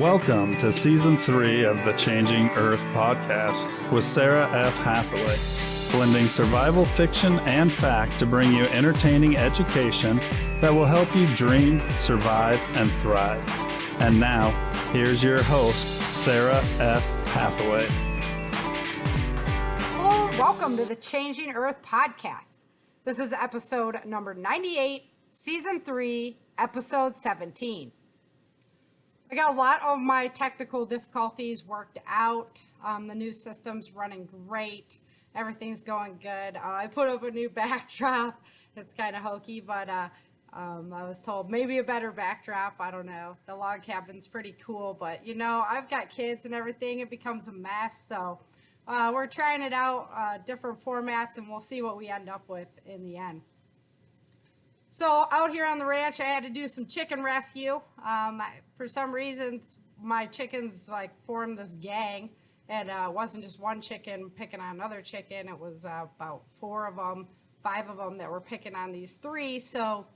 Welcome to Season 3 of the Changing Earth podcast with Sarah F. Hathaway, blending survival fiction and fact to bring you entertaining education that will help you dream, survive, and thrive. And now, here's your host, Sarah F. Hathaway. Hello, welcome to the Changing Earth podcast. This is episode number 98, Season 3, Episode 17. I got a lot of my technical difficulties worked out. The new system's running great. Everything's going good. I put up a new backdrop. It's kind of hokey, but I was told maybe a better backdrop. I don't know. The log cabin's pretty cool, but you know, I've got kids and everything. It becomes a mess. So we're trying it out, different formats, and we'll see what we end up with in the end. So out here on the ranch, I had to do some chicken rescue. For some reasons, my chickens formed this gang, and it wasn't just one chicken picking on another chicken. It was about 4 of them, 5 of them that were picking on these 3. So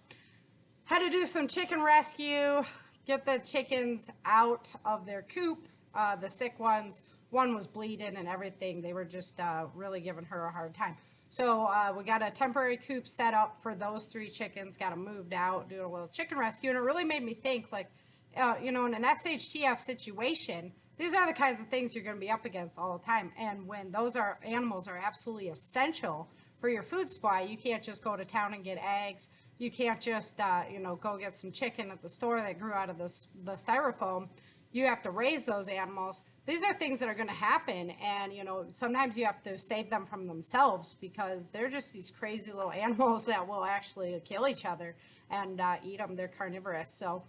had to do some chicken rescue, get the chickens out of their coop. The sick ones, one was bleeding and everything. They were just really giving her a hard time. So we got a temporary coop set up for those 3 chickens, got them moved out, doing a little chicken rescue. And it really made me think, in an SHTF situation, these are the kinds of things you're going to be up against all the time. And when those animals are absolutely essential for your food supply, you can't just go to town and get eggs. You can't just, go get some chicken at the store that grew out of the styrofoam. You have to raise those animals. These are things that are going to happen, and sometimes you have to save them from themselves because they're just these crazy little animals that will actually kill each other and eat them. They're carnivorous. So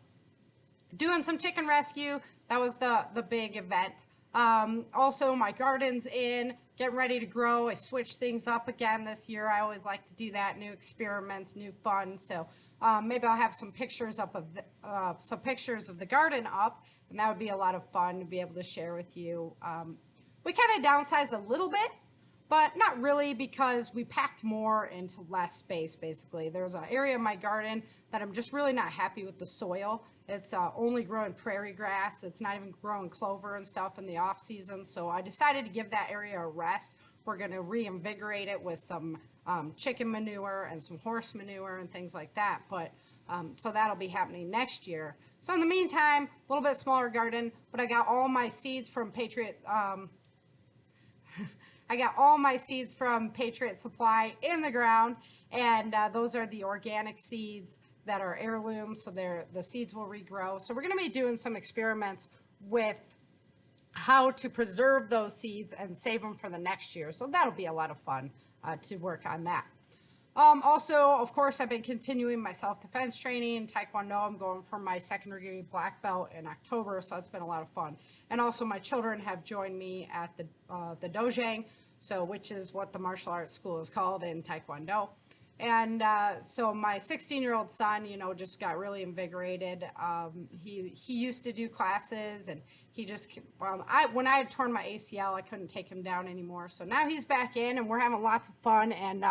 doing some chicken rescue, that was the big event. Also, my garden's in, getting ready to grow. I switched things up again this year. I always like to do that, new experiments, new fun. So maybe I'll have some pictures up of some pictures of the garden up. And that would be a lot of fun to be able to share with you. We kind of downsized a little bit, but not really because we packed more into less space, basically. There's an area of my garden that I'm just really not happy with the soil. It's only growing prairie grass. It's not even growing clover and stuff in the off season. So I decided to give that area a rest. We're going to reinvigorate it with some chicken manure and some horse manure and things like that. But so that'll be happening next year. So in the meantime, a little bit smaller garden, but I got all my seeds from Patriot. I got all my seeds from Patriot Supply in the ground, and those are the organic seeds that are heirlooms, so the seeds will regrow. So we're going to be doing some experiments with how to preserve those seeds and save them for the next year. So that'll be a lot of fun to work on that. Also, of course, I've been continuing my self-defense training. Taekwondo, I'm going for my second degree black belt in October, so it's been a lot of fun. And also, my children have joined me at the dojang, which is what the martial arts school is called in Taekwondo. And so my 16-year-old son, just got really invigorated. He used to do classes, and he just, when I had torn my ACL, I couldn't take him down anymore. So now he's back in, and we're having lots of fun and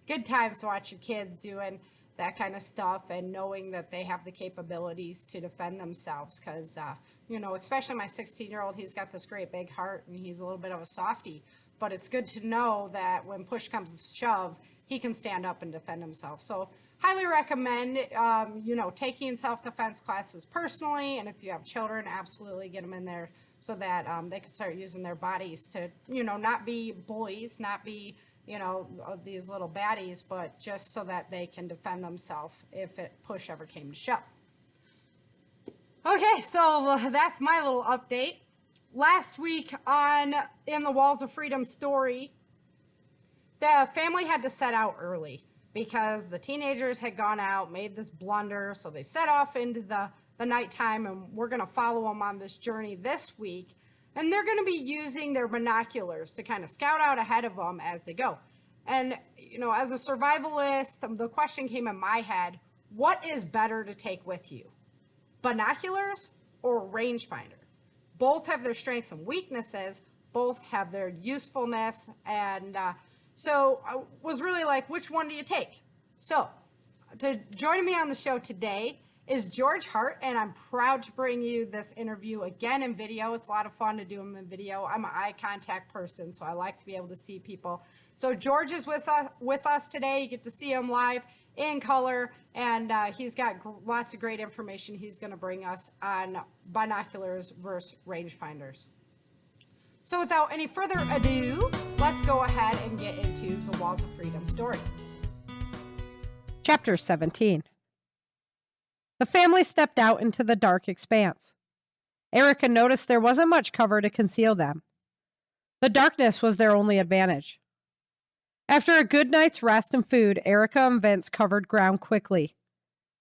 good times to watch your kids doing that kind of stuff and knowing that they have the capabilities to defend themselves. Because, especially my 16-year-old, he's got this great big heart, and he's a little bit of a softie. But it's good to know that when push comes to shove, he can stand up and defend himself. So highly recommend, taking self-defense classes personally. And if you have children, absolutely get them in there so that they can start using their bodies to, not be bullies, not be, these little baddies, but just so that they can defend themselves if push ever came to shove. Okay, so that's my little update. Last week in the Walls of Freedom story, the family had to set out early because the teenagers had gone out, made this blunder, so they set off into the nighttime, and we're going to follow them on this journey this week. And they're going to be using their binoculars to kind of scout out ahead of them as they go. And, as a survivalist, the question came in my head, what is better to take with you? Binoculars or rangefinder? Both have their strengths and weaknesses. Both have their usefulness. And so I was really like, which one do you take? So to join me on the show today is George Hart, and I'm proud to bring you this interview again in video. It's a lot of fun to do them in video. I'm an eye contact person, so I like to be able to see people. So George is with us today. You get to see him live in color, and he's got lots of great information he's going to bring us on binoculars versus rangefinders. So without any further ado, let's go ahead and get into the Walls of Freedom story. Chapter 17. The family stepped out into the dark expanse. Erica noticed there wasn't much cover to conceal them. The darkness was their only advantage. After a good night's rest and food, Erica and Vince covered ground quickly.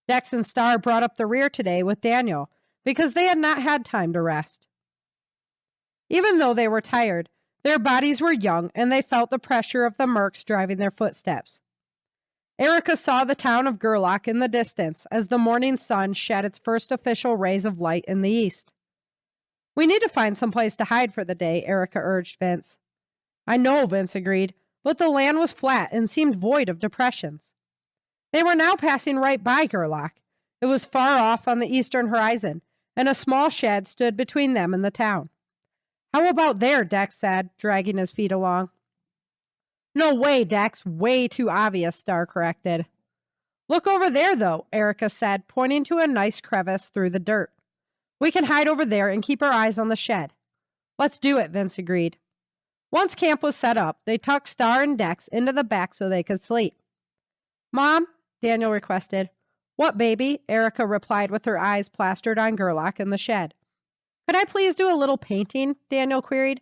Dex and Star brought up the rear today with Daniel because they had not had time to rest. Even though they were tired, their bodies were young and they felt the pressure of the mercs driving their footsteps. Erica saw the town of Gerlach in the distance as the morning sun shed its first official rays of light in the east. "We need to find some place to hide for the day," Erica urged Vince. "I know," Vince agreed, but the land was flat and seemed void of depressions. They were now passing right by Gerlach. It was far off on the eastern horizon, and a small shed stood between them and the town. "How about there?" Dex said, dragging his feet along. "No way, Dex. Way too obvious," Star corrected. "Look over there, though," Erica said, pointing to a nice crevice through the dirt. "We can hide over there and keep our eyes on the shed." "Let's do it," Vince agreed. Once camp was set up, they tucked Star and Dex into the back so they could sleep. "Mom," Daniel requested. "What, baby?" Erica replied with her eyes plastered on Gerlach and the shed. "Could I please do a little painting?" Daniel queried.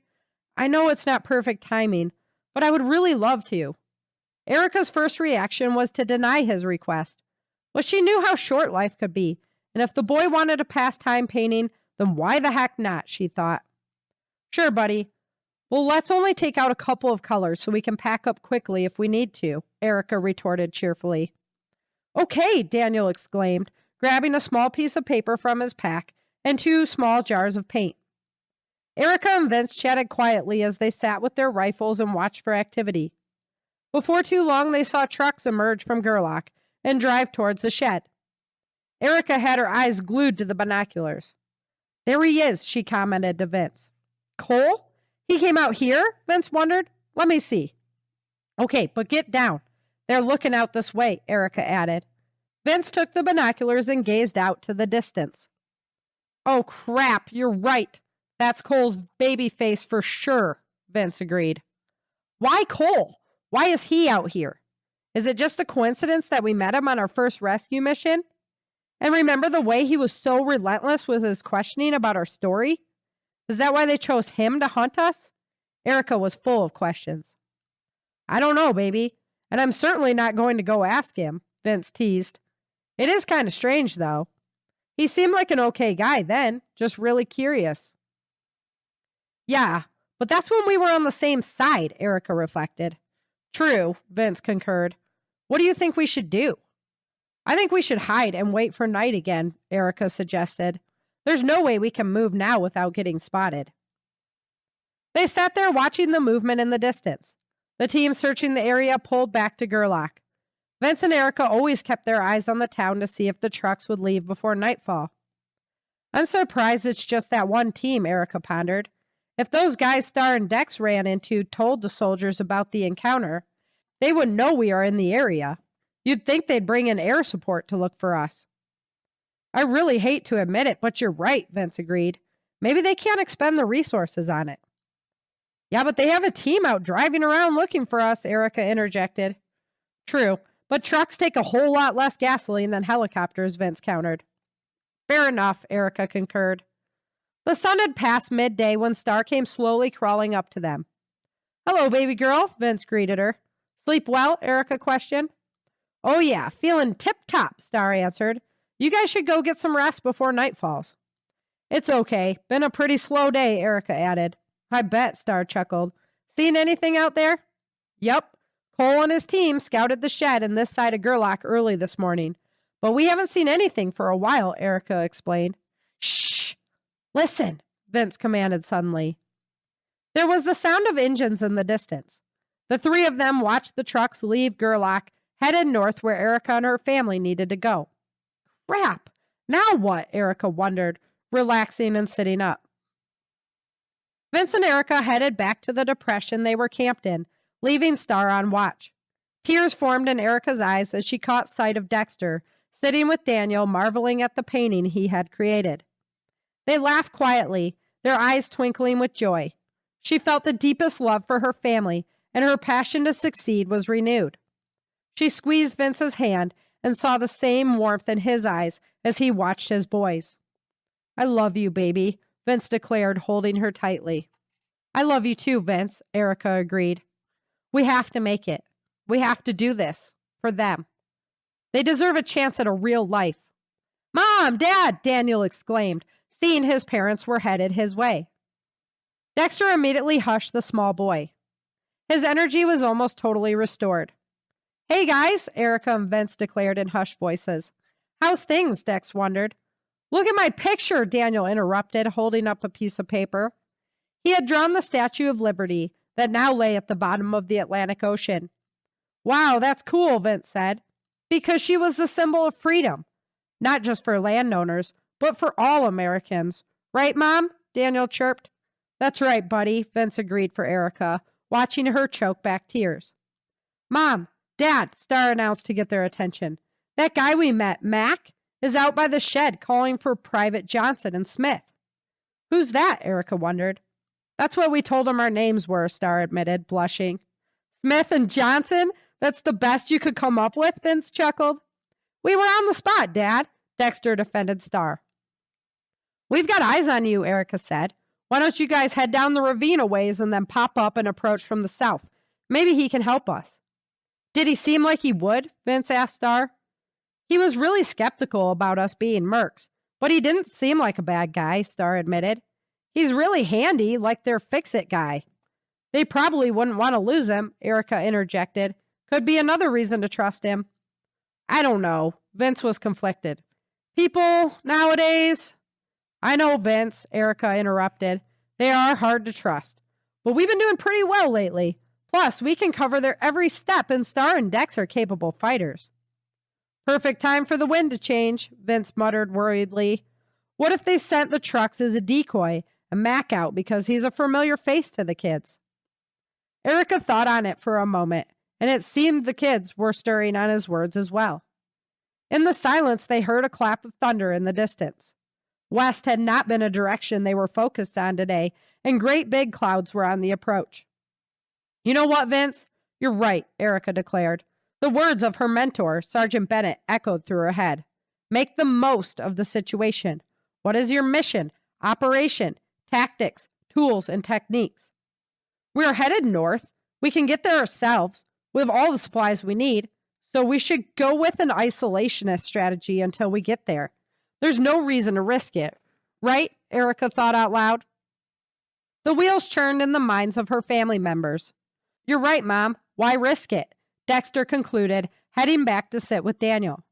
"I know it's not perfect timing, but I would really love to." Erica's first reaction was to deny his request, but she knew how short life could be, and if the boy wanted to pass time painting, then why the heck not, she thought. "Sure, buddy. Well, let's only take out a couple of colors so we can pack up quickly if we need to," Erica retorted cheerfully. "Okay," Daniel exclaimed, grabbing a small piece of paper from his pack and 2 small jars of paint. Erica and Vince chatted quietly as they sat with their rifles and watched for activity. Before too long, they saw trucks emerge from Gerlach and drive towards the shed. Erica had her eyes glued to the binoculars. "There he is," she commented to Vince. "Cole? He came out here?" Vince wondered. "Let me see." "Okay, but get down. They're looking out this way," Erica added. Vince took the binoculars and gazed out to the distance. "Oh, crap, you're right. That's Cole's baby face for sure," Vince agreed. "Why Cole? Why is he out here? Is it just a coincidence that we met him on our first rescue mission? And remember the way he was so relentless with his questioning about our story? Is that why they chose him to hunt us?" Erica was full of questions. "I don't know, baby, and I'm certainly not going to go ask him," Vince teased. "It is kind of strange, though. He seemed like an okay guy then, just really curious." "Yeah, but that's when we were on the same side," Erica reflected. "True," Vince concurred. "What do you think we should do?" "I think we should hide and wait for night again," Erica suggested. "There's no way we can move now without getting spotted." They sat there watching the movement in the distance. The team searching the area pulled back to Gerlach. Vince and Erica always kept their eyes on the town to see if the trucks would leave before nightfall. "I'm surprised it's just that one team," Erica pondered. "If those guys Star and Dex ran into told the soldiers about the encounter, they would know we are in the area. You'd think they'd bring in air support to look for us." "I really hate to admit it, but you're right," Vince agreed. "Maybe they can't expend the resources on it." "Yeah, but they have a team out driving around looking for us," Erica interjected. "True, but trucks take a whole lot less gasoline than helicopters," Vince countered. "Fair enough," Erica concurred. The sun had passed midday when Star came slowly crawling up to them. "Hello, baby girl," Vince greeted her. "Sleep well?" Erica questioned. "Oh yeah, feeling tip-top," Star answered. "You guys should go get some rest before night falls." "It's okay. Been a pretty slow day," Erica added. "I bet," Star chuckled. "Seen anything out there?" "Yup. Cole and his team scouted the shed in this side of Gerlach early this morning, but we haven't seen anything for a while," Erica explained. "Shh! Listen," Vince commanded suddenly. There was the sound of engines in the distance. The 3 of them watched the trucks leave Gerlach, headed north where Erica and her family needed to go. "Crap! Now what? Erica wondered, relaxing and sitting up. Vince and Erica headed back to the depression they were camped in, leaving Star on watch. Tears formed in Erica's eyes as she caught sight of Dexter, sitting with Daniel, marveling at the painting he had created. They laughed quietly, their eyes twinkling with joy. She felt the deepest love for her family, and her passion to succeed was renewed. She squeezed Vince's hand and saw the same warmth in his eyes as he watched his boys. "I love you, baby," Vince declared, holding her tightly. "I love you too, Vince," Erica agreed. "We have to make it. We have to do this for them. They deserve a chance at a real life." "Mom, Dad!" Daniel exclaimed, seeing his parents were headed his way. Dexter immediately hushed the small boy. His energy was almost totally restored. "Hey guys," Erica and Vince declared in hushed voices. "How's things?" Dex wondered. "Look at my picture," Daniel interrupted, holding up a piece of paper. He had drawn the Statue of Liberty that now lay at the bottom of the Atlantic Ocean. "Wow, that's cool," Vince said, "because she was the symbol of freedom, not just for landowners, but for all Americans. Right, Mom?" Daniel chirped. "That's right, buddy," Vince agreed for Erica, watching her choke back tears. "Mom, Dad," Star announced to get their attention. "That guy we met, Mac, is out by the shed calling for Private Johnson and Smith." "Who's that?" Erica wondered. "That's what we told him our names were," Star admitted, blushing. "Smith and Johnson? That's the best you could come up with?" Vince chuckled. "We were on the spot, Dad," Dexter defended Star. "We've got eyes on you," Erica said. "Why don't you guys head down the ravine a ways and then pop up and approach from the south? Maybe he can help us." "Did he seem like he would?" Vince asked Star. "He was really skeptical about us being mercs, but he didn't seem like a bad guy," Star admitted. "He's really handy, like their fix-it guy." "They probably wouldn't want to lose him," Erica interjected. "Could be another reason to trust him." "I don't know." Vince was conflicted. "People nowadays—" "I know, Vince," Erica interrupted. "They are hard to trust. But we've been doing pretty well lately. Plus, we can cover their every step, and Star and Dex are capable fighters." "Perfect time for the wind to change," Vince muttered worriedly. "What if they sent the trucks as a decoy and Mac out because he's a familiar face to the kids?" Erica thought on it for a moment, and it seemed the kids were stirring on his words as well. In the silence, they heard a clap of thunder in the distance. West had not been a direction they were focused on today, and great big clouds were on the approach. "You know what, Vince? You're right," Erica declared. The words of her mentor, Sergeant Bennett, echoed through her head. "Make the most of the situation. What is your mission, operation, tactics, tools, and techniques?" "We're headed north. We can get there ourselves. We have all the supplies we need. So we should go with an isolationist strategy until we get there. There's no reason to risk it. Right?" Erica thought out loud. The wheels churned in the minds of her family members. "You're right, Mom. Why risk it?" Dexter concluded, heading back to sit with Daniel.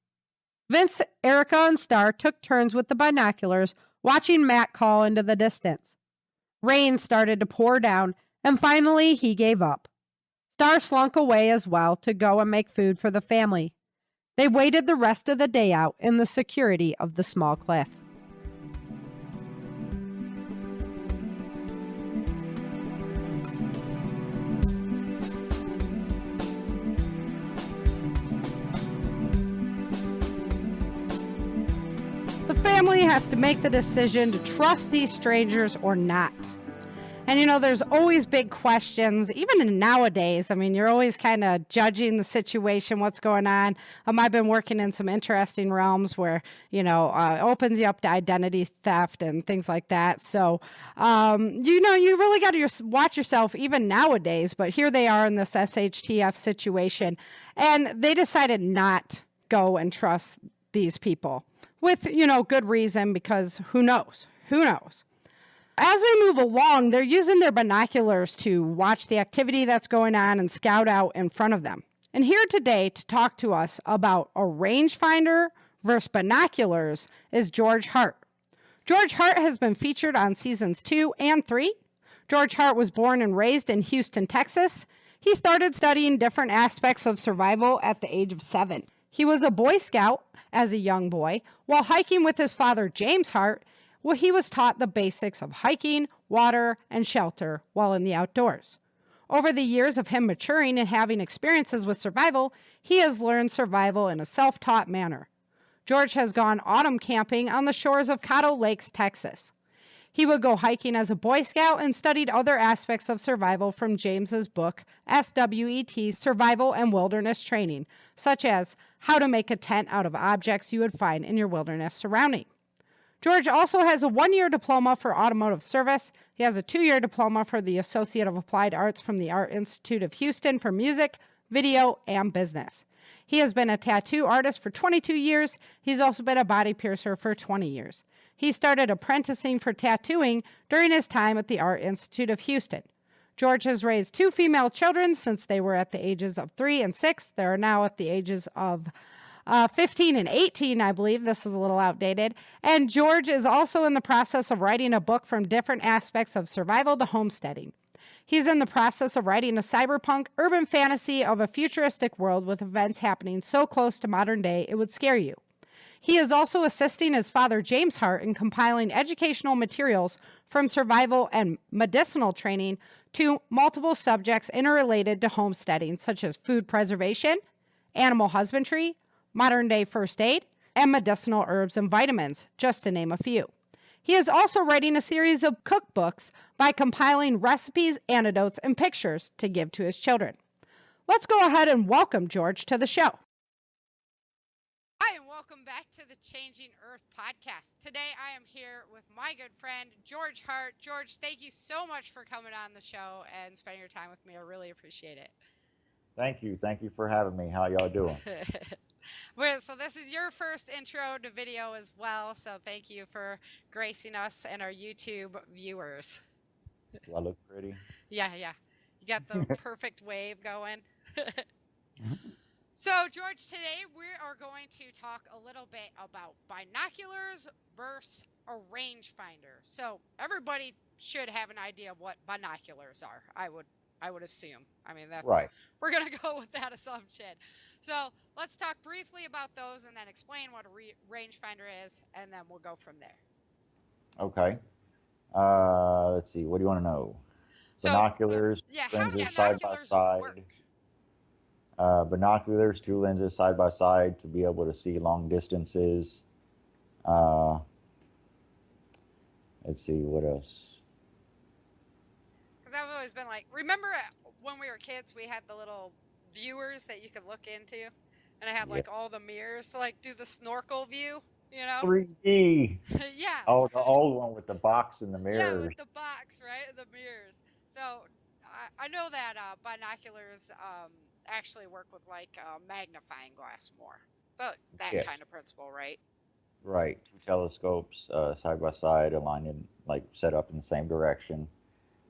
Vince, Erica, and Star took turns with the binoculars, watching Matt call into the distance. Rain started to pour down, and finally he gave up. Star slunk away as well to go and make food for the family. They waited the rest of the day out in the security of the small cliff. The family has to make the decision to trust these strangers or not. And, there's always big questions, even nowadays. I mean, you're always kind of judging the situation, what's going on. I've been working in some interesting realms where, opens you up to identity theft and things like that. So, you really got to watch yourself even nowadays. But here they are in this SHTF situation. And they decided not go and trust these people with, good reason, because who knows? Who knows? As they move along, they're using their binoculars to watch the activity that's going on and scout out in front of them. And here today to talk to us about a rangefinder versus binoculars is George Hart. George Hart has been featured on seasons 2 and 3. George Hart was born and raised in Houston, Texas. He started studying different aspects of survival at the age of 7. He was a Boy Scout as a young boy. While hiking with his father, James Hart, he was taught the basics of hiking, water, and shelter while in the outdoors. Over the years of him maturing and having experiences with survival, he has learned survival in a self-taught manner. George has gone autumn camping on the shores of Caddo Lakes, Texas. He would go hiking as a Boy Scout and studied other aspects of survival from James's book, SWET, Survival and Wilderness Training, such as how to make a tent out of objects you would find in your wilderness surrounding. George also has a 1-year diploma for automotive service. He has a 2-year diploma for the Associate of Applied Arts from the Art Institute of Houston for music, video, and business. He has been a tattoo artist for 22 years. He's also been a body piercer for 20 years. He started apprenticing for tattooing during his time at the Art Institute of Houston. George has raised 2 female children since they were at the ages of 3 and 6. They are now at the ages of 15 and 18, I believe. This is a little outdated. And George is also in the process of writing a book from different aspects of survival to homesteading. He's in the process of writing a cyberpunk urban fantasy of a futuristic world with events happening so close to modern day it would scare you. He is also assisting his father, James Hart, in compiling educational materials from survival and medicinal training to multiple subjects interrelated to homesteading, such as food preservation, animal husbandry, modern-day first aid, and medicinal herbs and vitamins, just to name a few. He is also writing a series of cookbooks by compiling recipes, anecdotes, and pictures to give to his children. Let's go ahead and welcome George to the show. Hi, and welcome back to the Changing Earth podcast. Today I am here with my good friend, George Hart. George, thank you so much for coming on the show and spending your time with me. I really appreciate it. Thank you. Thank you for having me. How y'all doing? Well, so this is your first intro to video as well, so thank you for gracing us and our YouTube viewers. Do I look pretty? Yeah. You got the perfect wave going. So, George, today we are going to talk a little bit about binoculars versus a rangefinder. So, everybody should have an idea of what binoculars are, I would assume. I mean, that's Right. We're going to go with that assumption. So, let's talk briefly about those and then explain what a rangefinder is, and then we'll go from there. Okay. Let's see. What do you want to know? So, Binoculars, yeah, how do lenses side by binoculars side. work? Binoculars, 2 lenses side by side to be able to see long distances. Let's see, what else? Because I've always been like, remember when we were kids, we had the little viewers that you could look into, and I had like all the mirrors, so like do the snorkel view, you know? 3D. Yeah. Oh, the old one with the box and the mirrors. Yeah, with the box, right? The mirrors. So I know that binoculars actually work with like magnifying glass more. So that Yes. kind of principle, right? Right. 2 telescopes side by side, aligned in, like set up in the same direction.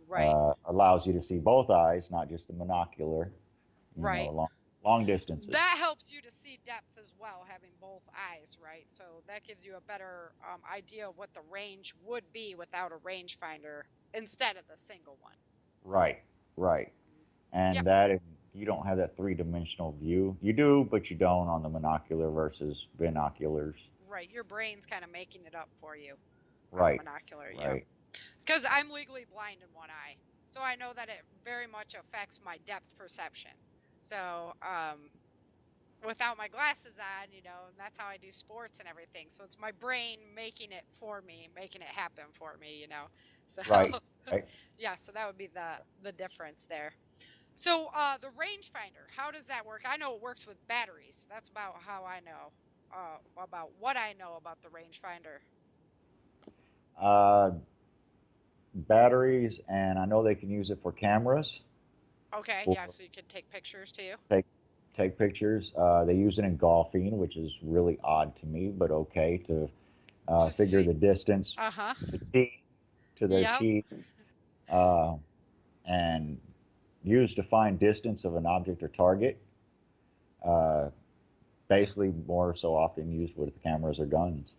Right. Allows you to see both eyes, not just the monocular. Right. Long distances. That helps you to see depth as well, having both eyes, right? So that gives you a better idea of what the range would be without a rangefinder instead of the single one. Right. And Yep. that is, you don't have that 3-dimensional view. You do, but you don't on the monocular versus binoculars. Right. Your brain's kind of making it up for you. Right. Monocular. Yeah. Right. It's because I'm legally blind in one eye, so I know that it very much affects my depth perception. So, without my glasses on, you know, and that's how I do sports and everything. So it's my brain making it for me, making it happen for me, you know. So, Right. yeah, so that would be the difference there. So, the rangefinder, how does that work? I know it works with batteries. That's about how I know, about what I know about the rangefinder. Batteries, and I know they can use it for cameras. Okay, yeah, so you can take pictures too. Take pictures. They use it in golfing, which is really odd to me, but okay, to figure the distance to the tee, to the tee, and used to find distance of an object or target. Basically, more so often used with cameras or guns.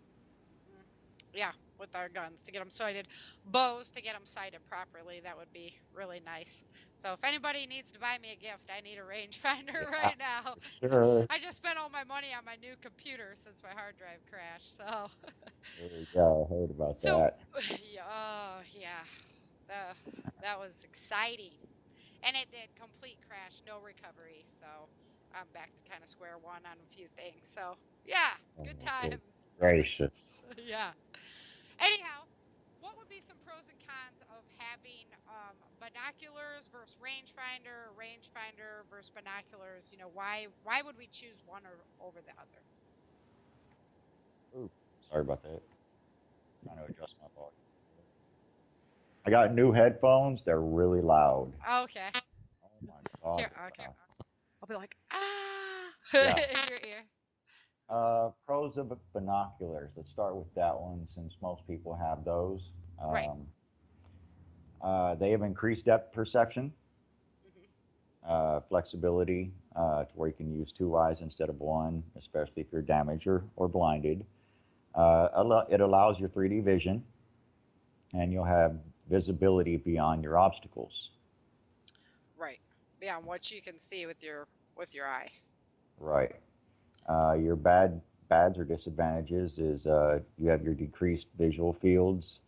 Yeah, with our guns to get them sighted. Bows to get them sighted properly. That would be really nice. So if anybody needs to buy me a gift, I need a rangefinder right now. Sure. I just spent all my money on my new computer since my hard drive crashed. So. Yeah, I heard about that. Yeah, that was exciting. And it did complete crash, no recovery. So I'm back to kind of square one on a few things. So yeah, good Good times. gracious. Yeah. Anyhow, what would be some pros and cons of having binoculars versus rangefinder versus binoculars? You know, why would we choose one or over the other? Ooh, sorry about that. Trying to adjust my volume. I got new headphones. They're really loud. Okay. Oh my God. Here, okay. I'll be like, Yeah. in your ear. Pros of binoculars. Let's start with that one since most people have those. Right. They have increased depth perception, flexibility to where you can use two eyes instead of one, especially if you're damaged or blinded. It allows your 3D vision, and you'll have visibility beyond your obstacles. Right. Beyond what you can see with your eye. Right. Your bads or disadvantages is you have your decreased visual fields.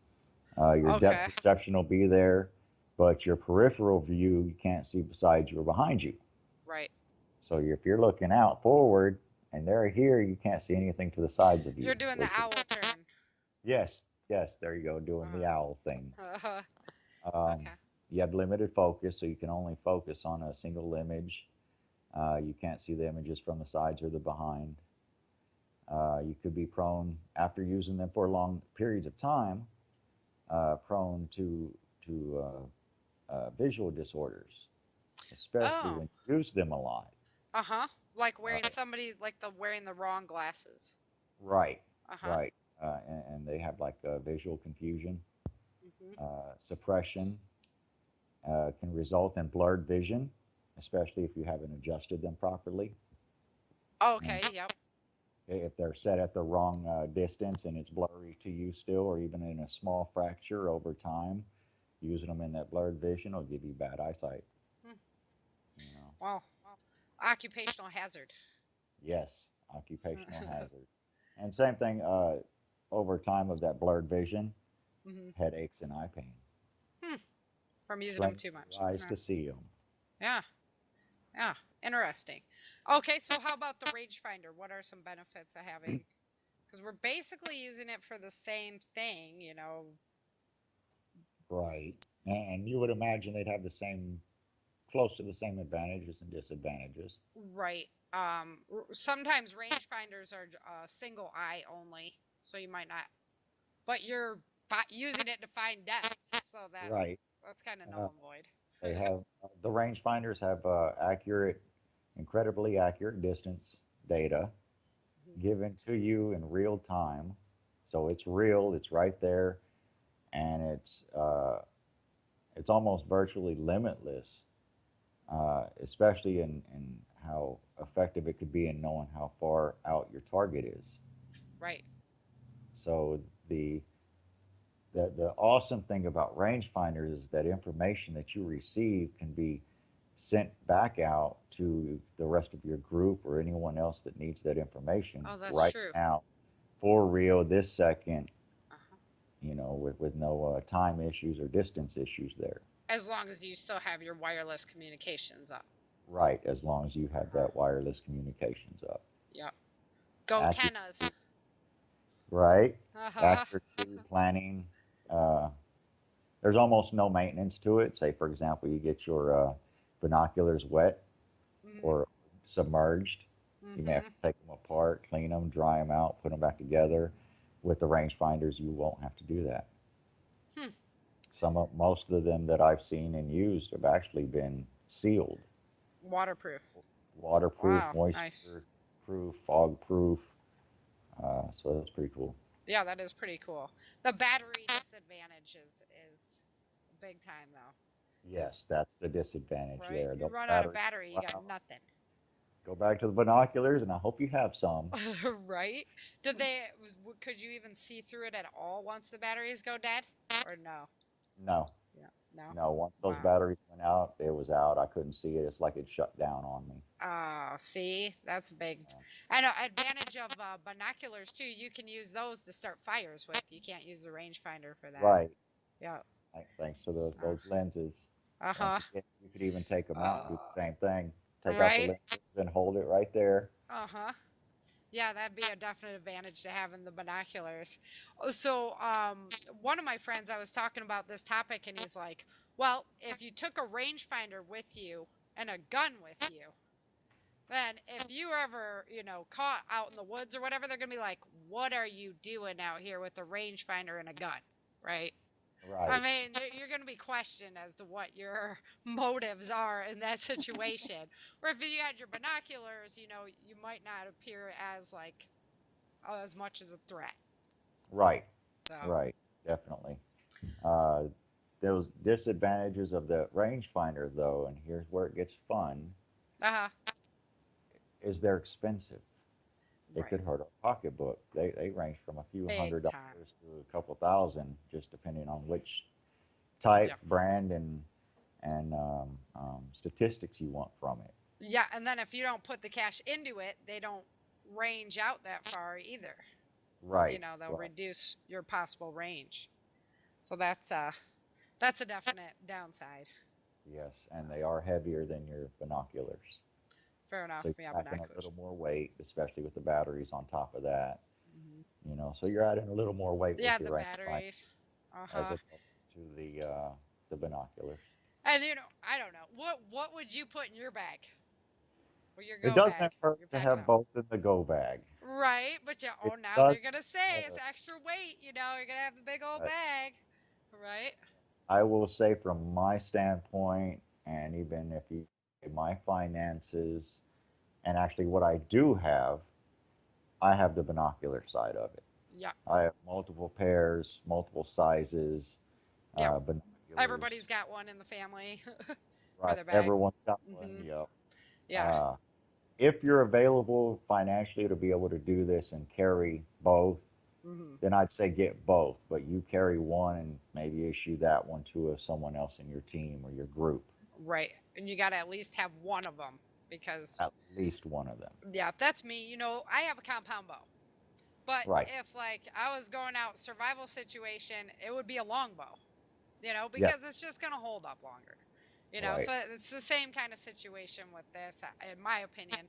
Your depth perception will be there, but your peripheral view, you can't see beside you or behind you. Right. So if you're looking out forward and they're here, you can't see anything to the sides of you. You're doing the owl turn. Yes, there you go, doing the owl thing. Okay. You have limited focus, so you can only focus on a single image. You can't see the images from the sides or the behind. You could be prone, after using them for long periods of time, prone to visual disorders, especially when you use them a lot. Like wearing wearing the wrong glasses. Right. Right. And they have like visual confusion, suppression, can result in blurred vision, especially if you haven't adjusted them properly. Okay. Yep. If they're set at the wrong distance and it's blurry to you still, or even in a small fracture over time, using them in that blurred vision will give you bad eyesight. You know. Wow. Occupational hazard. Yes, occupational hazard. And same thing over time of that blurred vision, headaches and eye pain. From using them too much. Eyes to see them. Yeah. Yeah. Interesting. Okay, so how about the rangefinder? What are some benefits of having? Because we're basically using it for the same thing, you know. Right. And you would imagine they'd have the same, close to the same advantages and disadvantages. Right. Sometimes rangefinders are single eye only, so you might not. But you're using it to find depth, so that's kind of null and void. They have the rangefinders have incredibly accurate distance data given to you in real time, so it's real, it's right there, and it's almost virtually limitless, especially in how effective it could be in knowing how far out your target is. Right. So the awesome thing about rangefinders is that information that you receive can be sent back out to the rest of your group or anyone else that needs that information now, for real, this second. You know, with no time issues or distance issues there. As long as you still have your wireless communications up. Right, as long as you have that wireless communications up. Yep. Go antennas. Right. Accuracy, planning. There's almost no maintenance to it. Say, for example, you get your binoculars wet or submerged. You may have to take them apart, clean them, dry them out, put them back together. With the rangefinders, you won't have to do that. Most of them that I've seen and used have actually been sealed. Waterproof, moisture proof, fog proof. So that's pretty cool. Yeah, that is pretty cool. The battery disadvantage is big time though. Yes, that's the disadvantage there. You run out of battery, you got nothing. Go back to the binoculars, and I hope you have some. Right? Did they? Could you even see through it at all once the batteries go dead, or no? No, Yeah, no. no. Once those Wow. batteries went out, it was out. I couldn't see it. It's like it shut down on me. Oh, see, that's a big. Uh, And advantage of binoculars too. You can use those to start fires with. You can't use the rangefinder for that. right. Yeah. Thanks to So, those lenses. Once uh-huh. again, you could even take them out and do the same thing. Take out the Right. lenses and hold it right there. Uh-huh. Yeah, that'd be a definite advantage to having the binoculars. Oh, so, one of my friends, I was talking about this topic, and he's like, "Well, if you took a rangefinder with you and a gun with you, then if you were ever, caught out in the woods or whatever, they're gonna be like, what are you doing out here with a rangefinder and a gun, right? I Right. mean, you're going to be questioned as to what your motives are in that situation. Or if you had your binoculars, you might not appear as like as much as a threat. Right. So, Right. Definitely. Uh, those disadvantages of the rangefinder, though, and here's where it gets fun, uh-huh, is they're expensive. It right, could hurt our pocketbook. They range from a few big hundred time. dollars to a couple thousand, just depending on which type, Yep. brand, and statistics you want from it. Yeah, and then if you don't put the cash into it, they don't range out that far either. Right. They'll Right. reduce your possible range. So that's a definite downside. Yes, and they are heavier than your binoculars. Fair enough. So you're Yeah, packing a binoculars. little more weight, especially with the batteries on top of that. Hmm. So you're adding a little more weight with Yeah, your the rangefinder batteries. as Uh-huh. opposed to the binoculars. And I don't know. What would you put in your bag? Or your It go bag? doesn't hurt You're to packing have up. both in the go bag. Right, but yeah, It oh now does they're gonna say it's hurt. extra weight, you're gonna have the big old But bag. Right? I will say, from my standpoint, and even if you my finances, and actually what I do have, I have the binocular side of it. Yeah. I have multiple pairs, multiple sizes, Yeah. binoculars. Everybody's got one in the family for Right, their bag. everyone's got one. Mhm. Yep. Yeah. Uh, if you're available financially to be able to do this and carry both, Mhm. then I'd say get both. But you carry one and maybe issue that one to someone else in your team or your group. Right. And you got to at least have one of them because At least one of them. yeah, that's me. I have a compound bow. But Right. if like I was going out survival situation, it would be a longbow, Yes. because it's just gonna hold up longer. Right. So it's the same kind of situation with this, in my opinion.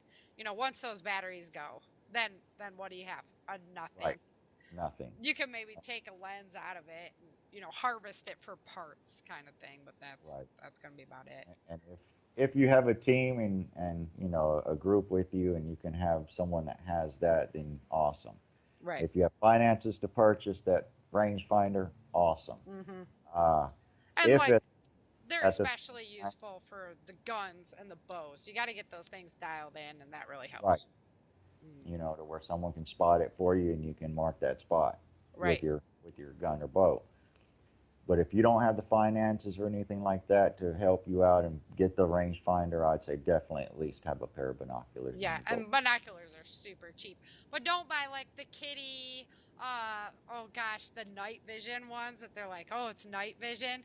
Once those batteries go, then what do you have? Right. Nothing. Nothing. You can maybe take a lens out of it and harvest it for parts, kind of thing. But that's Right. that's gonna be about it. And if you have a team and a group with you and you can have someone that has that, then awesome. Right. If you have finances to purchase that rangefinder, awesome. Mhm. Uh, And if like it they're at the especially useful for the guns and the bows. You got to get those things dialed in, and that really right, helps. Mm. to where someone can spot it for you and you can mark that spot with Right. your gun or bow. But if you don't have the finances or anything like that to help you out and get the rangefinder, I'd say definitely at least have a pair of binoculars when Yeah, you go. and binoculars are super cheap. But don't buy like the kitty, oh gosh, the night vision ones that they're like, oh, it's night vision.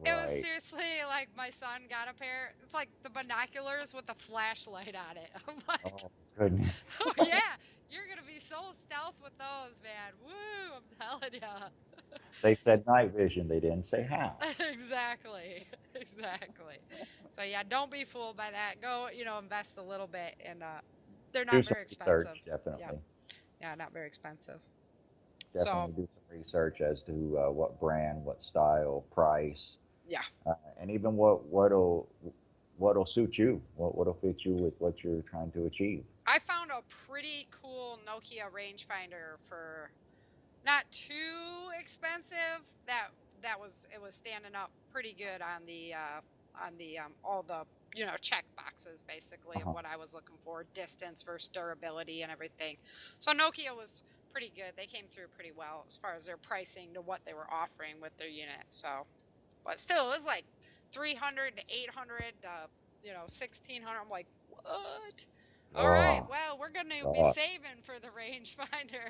It was Right. seriously like my son got a pair. It's like the binoculars with a flashlight on it. I'm like, Oh goodness. oh yeah, you're gonna be so stealth with those, man. Woo, I'm telling ya. They said night vision. They didn't say how. Exactly. Exactly. So yeah, don't be fooled by that. Go, invest a little bit and they're Do not some very expensive. research, Yeah. definitely. Yeah, not very expensive. So, Definitely do some research as to what brand, what style, price, yeah. and even what'll suit you, what'll fit you with what you're trying to achieve. I found a pretty cool Nokia rangefinder for not too expensive. It was standing up pretty good on the all the check boxes basically of Uh-huh. what I was looking for, distance versus durability and everything. So Nokia was pretty good. They came through pretty well as far as their pricing to what they were offering with their unit. So, but still, it was like 300 to 800 to 1600. I'm like, what? All right. Oh, Well, we're going to be God. saving for the rangefinder.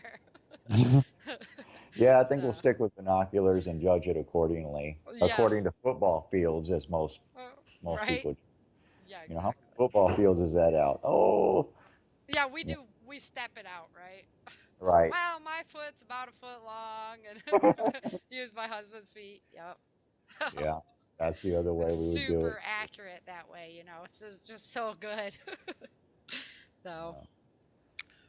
Yeah, I think So, we'll stick with binoculars and judge it accordingly, yeah. according to football fields, as most Right? people. Yeah, You know, how many exactly. football fields is that out? Oh, Yeah, we yeah, do. We step it out, right? right. Well, my foot's about a foot long, and use my husband's feet. Yep. Yeah, that's the other way It's we would do it. super accurate that way, It's just so good. So, Yeah,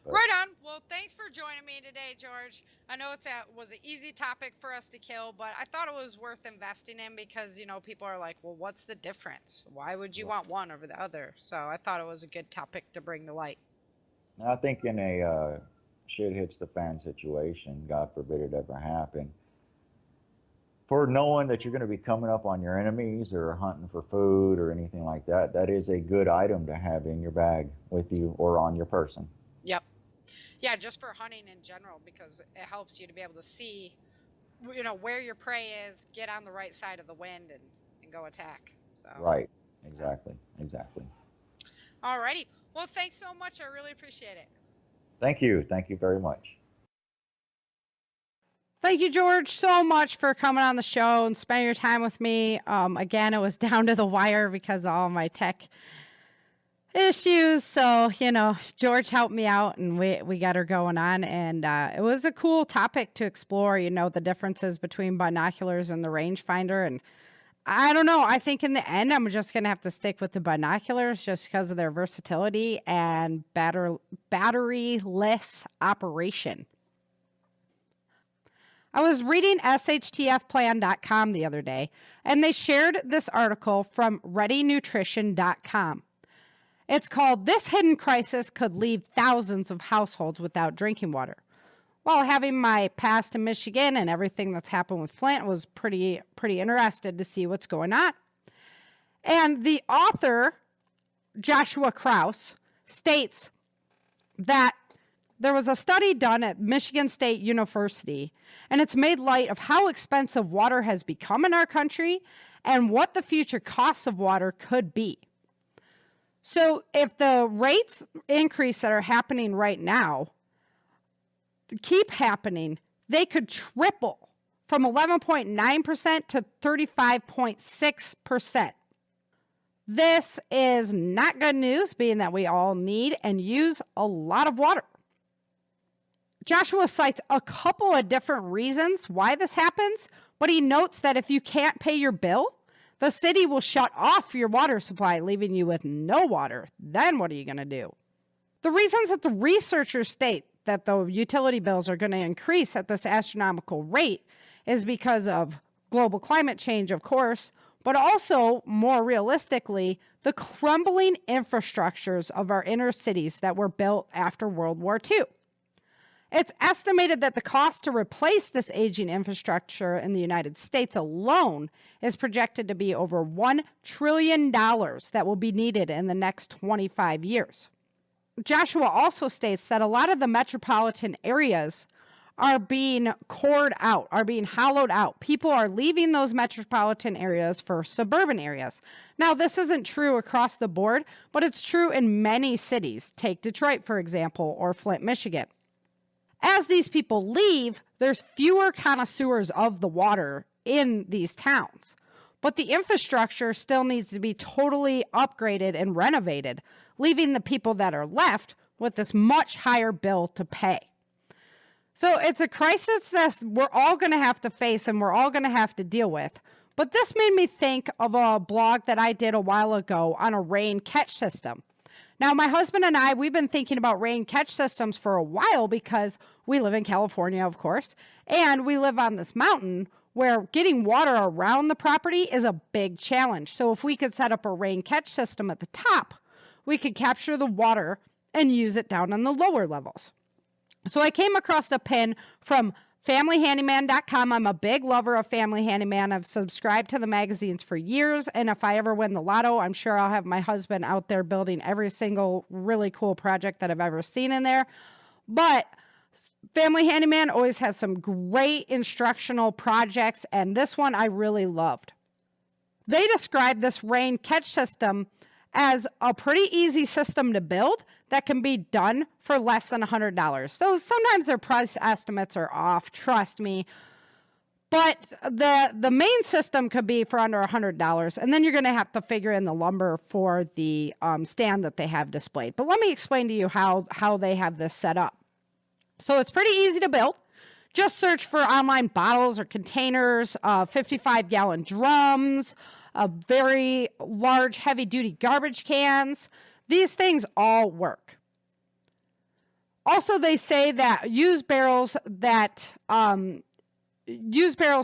but right on. Well, thanks for joining me today, George. I know was an easy topic for us to kill, but I thought it was worth investing in because, people are like, well, what's the difference? Why would you want one over the other? So I thought it was a good topic to bring to light. and I think in a shit hits the fan situation, God forbid it ever happen, for knowing that you're going to be coming up on your enemies or hunting for food or anything like that, that is a good item to have in your bag with you or on your person. Yep. Yeah, just for hunting in general, because it helps you to be able to see, where your prey is, get on the right side of the wind and go attack. So, Right. Exactly. Exactly. alrighty. Well, thanks so much. I really appreciate it. Thank you. Thank you very much. Thank you, George, so much for coming on the show and spending your time with me. Again, it was down to the wire because of all my tech issues. So, George helped me out and we got her going on. And it was a cool topic to explore, the differences between binoculars and the rangefinder. And I don't know. I think in the end, I'm just going to have to stick with the binoculars just because of their versatility and batteryless operation. I was reading shtfplan.com the other day, and they shared this article from readynutrition.com. It's called, "This Hidden Crisis Could Leave Thousands of Households Without Drinking Water." Well, having my past in Michigan and everything that's happened with Flint, was pretty interested to see what's going on. And the author, Joshua Krause, states that there was a study done at Michigan State University, and it's made light of how expensive water has become in our country and what the future costs of water could be. So if the rates increase that are happening right now keep happening, they could triple from 11.9% to 35.6%. This is not good news, being that we all need and use a lot of water. Joshua cites a couple of different reasons why this happens, but he notes that if you can't pay your bill, the city will shut off your water supply, leaving you with no water. Then what are you going to do? The reasons that the researchers state that the utility bills are going to increase at this astronomical rate is because of global climate change, of course, but also, more realistically, the crumbling infrastructures of our inner cities that were built after World War II. It's estimated that the cost to replace this aging infrastructure in the United States alone is projected to be over $1 trillion that will be needed in the next 25 years. Joshua also states that a lot of the metropolitan areas are being cored out, are being hollowed out. People are leaving those metropolitan areas for suburban areas. Now, this isn't true across the board, but it's true in many cities. Take Detroit, for example, or Flint, Michigan. As these people leave, there's fewer connoisseurs of the water in these towns. But the infrastructure still needs to be totally upgraded and renovated, leaving the people that are left with this much higher bill to pay. So it's a crisis that we're all going to have to face and we're all going to have to deal with. But this made me think of a blog that I did a while ago on a rain catch system. Now, my husband and I, we've been thinking about rain catch systems for a while because we live in California, of course, and we live on this mountain where getting water around the property is a big challenge. So if we could set up a rain catch system at the top, we could capture the water and use it down on the lower levels. So I came across a pin from FamilyHandyman.com. I'm a big lover of Family Handyman. I've subscribed to the magazines for years, and if I ever win the lotto, I'm sure I'll have my husband out there building every single really cool project that I've ever seen in there. But Family Handyman always has some great instructional projects, and this one I really loved. They describe this rain catch system as a pretty easy system to build that can be done for less than $100. So sometimes their price estimates are off, trust me. But the main system could be for under $100, and then you're going to have to figure in the lumber for the stand that they have displayed. But let me explain to you how they have this set up. So it's pretty easy to build. Just search for online bottles or containers, 55-gallon drums, very large heavy-duty garbage cans. These things all work. Also, they say that used barrels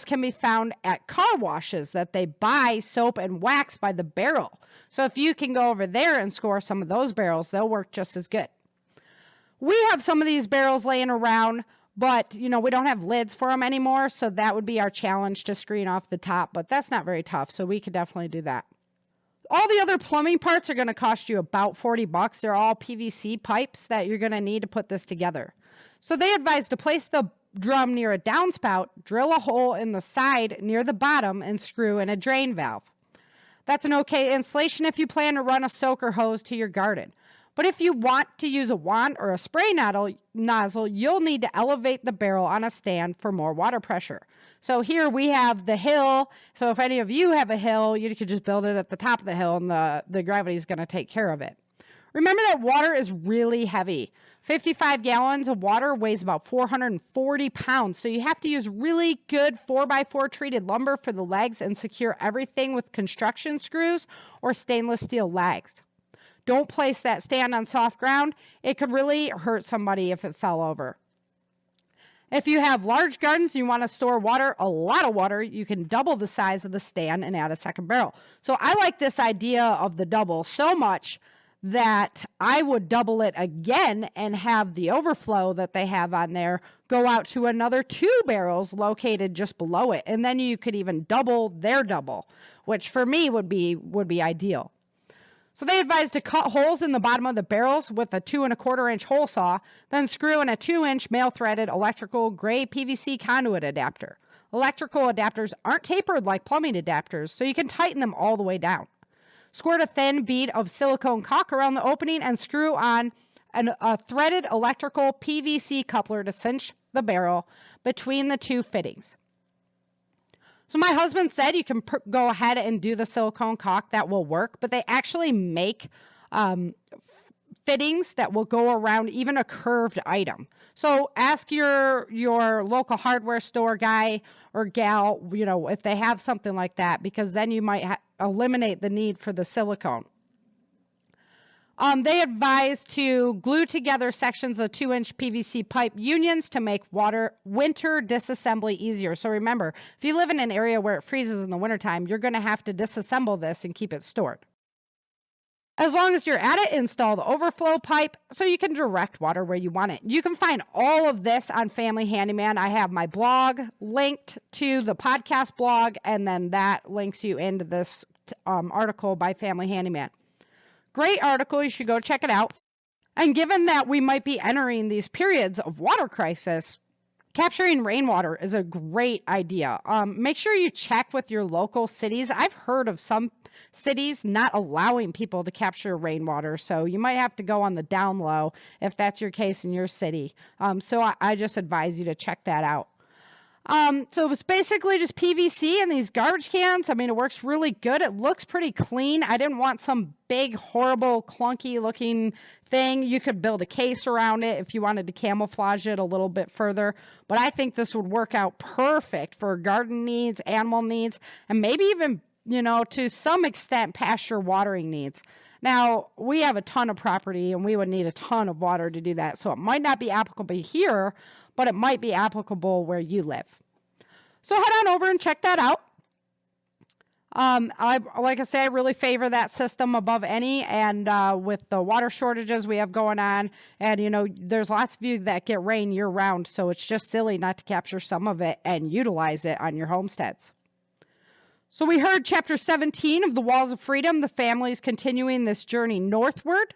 can be found at car washes, that they buy soap and wax by the barrel. So if you can go over there and score some of those barrels, they'll work just as good. We have some of these barrels laying around, but we don't have lids for them anymore. So that would be our challenge, to screen off the top, but that's not very tough. So we could definitely do that. All the other plumbing parts are going to cost you about $40. They're all PVC pipes that you're going to need to put this together. So they advise to place the drum near a downspout, drill a hole in the side near the bottom, and screw in a drain valve. That's an okay installation if you plan to run a soaker hose to your garden. But if you want to use a wand or a spray nozzle, you'll need to elevate the barrel on a stand for more water pressure. So here we have the hill. So if any of you have a hill, you could just build it at the top of the hill, and the gravity is going to take care of it. Remember that water is really heavy. 55 gallons of water weighs about 440 pounds. So you have to use really good 4x4 treated lumber for the legs and secure everything with construction screws or stainless steel legs. Don't place that stand on soft ground. It could really hurt somebody if it fell over. If you have large gardens and you want to store water, a lot of water, you can double the size of the stand and add a second barrel. So I like this idea of the double so much that I would double it again and have the overflow that they have on there go out to another 2 barrels located just below it. And then you could even double their double, which for me would be ideal. So they advise to cut holes in the bottom of the barrels with a 2 1/4 inch hole saw, then screw in a 2-inch male threaded electrical gray PVC conduit adapter. Electrical adapters aren't tapered like plumbing adapters, so you can tighten them all the way down. Squirt a thin bead of silicone caulk around the opening and screw on a threaded electrical PVC coupler to cinch the barrel between the 2 fittings. So my husband said you can go ahead and do the silicone caulk. That will work, but they actually make fittings that will go around even a curved item. So ask your local hardware store guy or gal, if they have something like that, because then you might eliminate the need for the silicone. They advise to glue together sections of 2-inch PVC pipe unions to make winter disassembly easier. So remember, if you live in an area where it freezes in the wintertime, you're going to have to disassemble this and keep it stored. As long as you're at it, install the overflow pipe so you can direct water where you want it. You can find all of this on Family Handyman. I have my blog linked to the podcast blog, and then that links you into this article by Family Handyman. Great article. You should go check it out. And given that we might be entering these periods of water crisis, capturing rainwater is a great idea. Make sure you check with your local cities. I've heard of some cities not allowing people to capture rainwater, so you might have to go on the down low if that's your case in your city. So I just advise you to check that out. So it's basically just PVC and these garbage cans. I mean, it works really good. It looks pretty clean. I didn't want some big, horrible, clunky looking thing. You could build a case around it if you wanted to camouflage it a little bit further. But I think this would work out perfect for garden needs, animal needs, and maybe even, to some extent, pasture watering needs. Now, we have a ton of property and we would need a ton of water to do that. So it might not be applicable here, but it might be applicable where you live. So head on over and check that out. Like I say, I really favor that system above any. And with the water shortages we have going on, and there's lots of you that get rain year round. So it's just silly not to capture some of it and utilize it on your homesteads. So we heard chapter 17 of the Walls of Freedom, the families continuing this journey northward.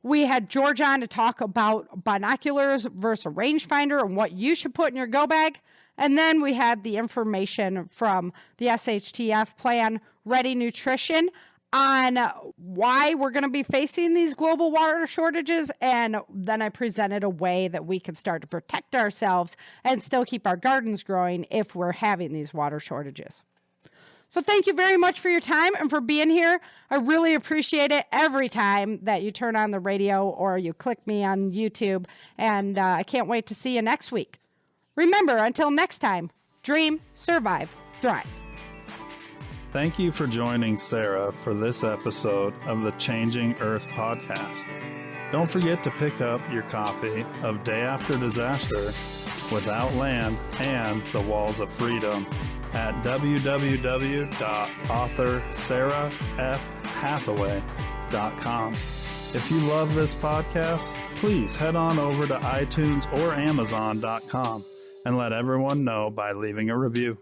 We had George on to talk about binoculars versus a rangefinder and what you should put in your go bag. And then we had the information from the SHTF plan, Ready Nutrition. on why we're going to be facing these global water shortages. And then I presented a way that we can start to protect ourselves and still keep our gardens growing if we're having these water shortages. So thank you very much for your time and for being here. I really appreciate it every time that you turn on the radio or you click me on YouTube. And I can't wait to see you next week. Remember, until next time, dream, survive, thrive. Thank you for joining Sarah for this episode of the Changing Earth podcast. Don't forget to pick up your copy of Day After Disaster, Without Land, and The Walls of Freedom at www.author.sarahfhathaway.com. If you love this podcast, please head on over to iTunes or Amazon.com and let everyone know by leaving a review.